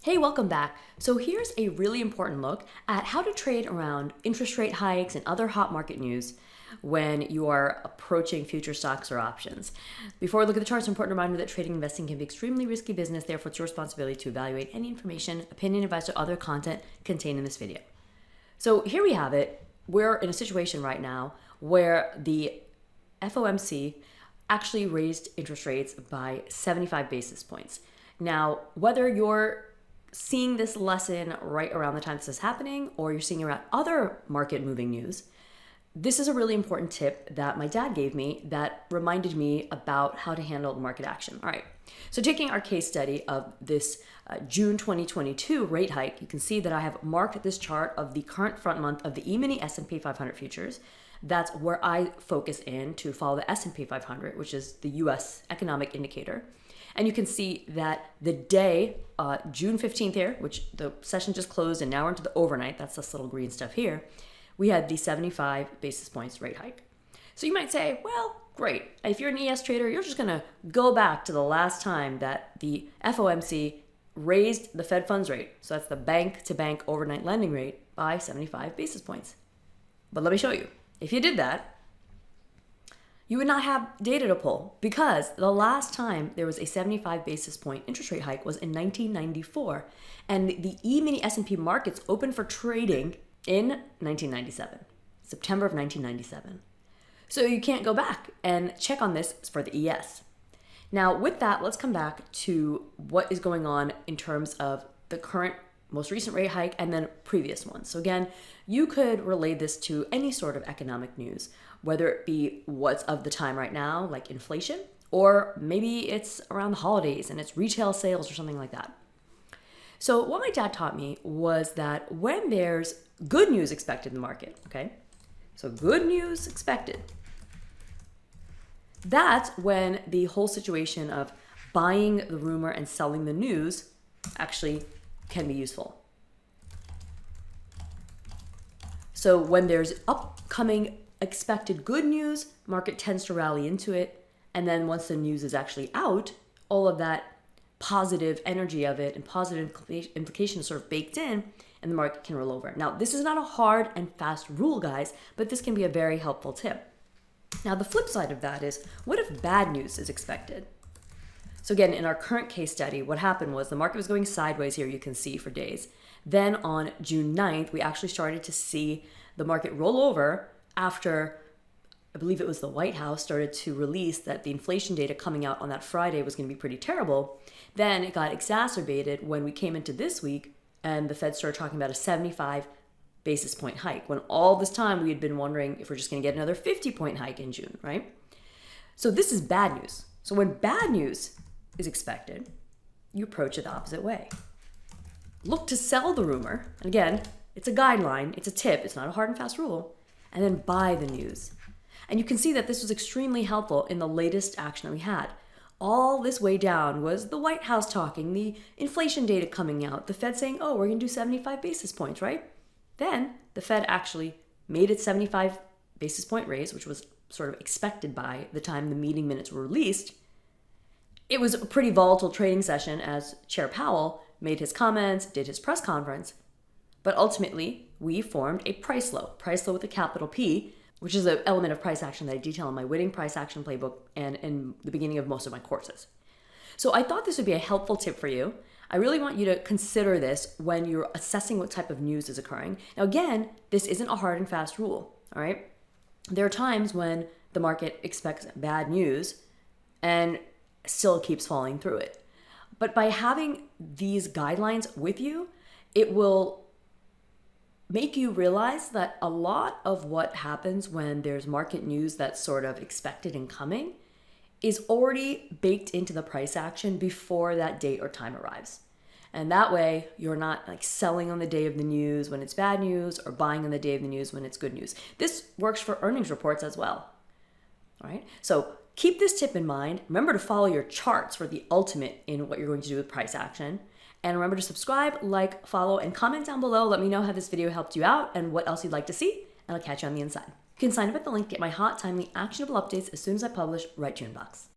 Hey, welcome back. So here's a really important look at how to trade around interest rate hikes and other hot market news when you are approaching future stocks or options. Before we look at the charts, it's an important reminder that trading and investing can be extremely risky business. Therefore, it's your responsibility to evaluate any information, opinion, advice, or other content contained in this video. So here we have it. We're in a situation right now where the FOMC actually raised interest rates by 75 basis points. Now, whether you're seeing this lesson right around the time this is happening or you're seeing around other market moving news, this is a really important tip that my dad gave me that reminded me about how to handle the market action. All right, so taking our case study of this June 2022 rate hike, you can see that I have marked this chart of the current front month of the E-mini S&P 500 futures. That's where I focus in to follow the S&P 500, which is the US economic indicator. And you can see that the day, June 15th here, which the session just closed and now we're into the overnight, that's this little green stuff here, we had the 75 basis points rate hike. So you might say, well, great. If you're an ES trader, you're just going to go back to the last time that the FOMC raised the Fed funds rate. So that's the bank-to-bank overnight lending rate by 75 basis points. But let me show you. If you did that, you would not have data to pull because the last time there was a 75 basis point interest rate hike was in 1994, and the E-mini S&P markets opened for trading in 1997, September of 1997. So you can't go back and check on this for the ES. Now with that, let's come back to what is going on in terms of the current most recent rate hike and then previous ones. So again, you could relate this to any sort of economic news, whether it be what's of the time right now, like inflation, or maybe it's around the holidays and it's retail sales or something like that. So what my dad taught me was that when there's good news expected in the market, okay? So good news expected. That's when the whole situation of buying the rumor and selling the news actually can be useful. So when there's upcoming expected good news, market tends to rally into it. And then once the news is actually out, all of that positive energy of it and positive implications sort of baked in, and the market can roll over. Now, this is not a hard and fast rule, guys, but this can be a very helpful tip. Now, the flip side of that is, what if bad news is expected? So again, in our current case study, what happened was the market was going sideways here, you can see, for days. Then on June 9th, we actually started to see the market roll over after, I believe it was the White House started to release that the inflation data coming out on that Friday was going to be pretty terrible. Then it got exacerbated when we came into this week and the Fed started talking about a 75 basis point hike, when all this time we had been wondering if we're just going to get another 50-point hike in June, right? So this is bad news. So when bad news is expected, you approach it the opposite way. Look to sell the rumor. And again, it's a guideline, it's a tip, it's not a hard and fast rule. And then buy the news. And you can see that this was extremely helpful in the latest action that we had. All this way down was the White House talking, the inflation data coming out, the Fed saying, oh, we're going to do 75 basis points, right? Then the Fed actually made its 75 basis point raise, which was sort of expected by the time the meeting minutes were released. It was a pretty volatile trading session as Chair Powell made his comments, did his press conference, but ultimately we formed a price low with a capital P, which is an element of price action that I detail in my winning price action playbook and in the beginning of most of my courses. So I thought this would be a helpful tip for you. I really want you to consider this when you're assessing what type of news is occurring. Now again, this isn't a hard and fast rule, all right? There are times when the market expects bad news and still keeps falling through it. But by having these guidelines with you, it will make you realize that a lot of what happens when there's market news that's sort of expected and coming is already baked into the price action before that date or time arrives. And that way you're not like selling on the day of the news when it's bad news or buying on the day of the news when it's good news. This works for earnings reports as well. All right, so keep this tip in mind. Remember to follow your charts for the ultimate in what you're going to do with price action. And remember to subscribe, like, follow, and comment down below. Let me know how this video helped you out and what else you'd like to see, and I'll catch you on the inside. You can sign up at the link, get my hot, timely, actionable updates as soon as I publish right to your inbox.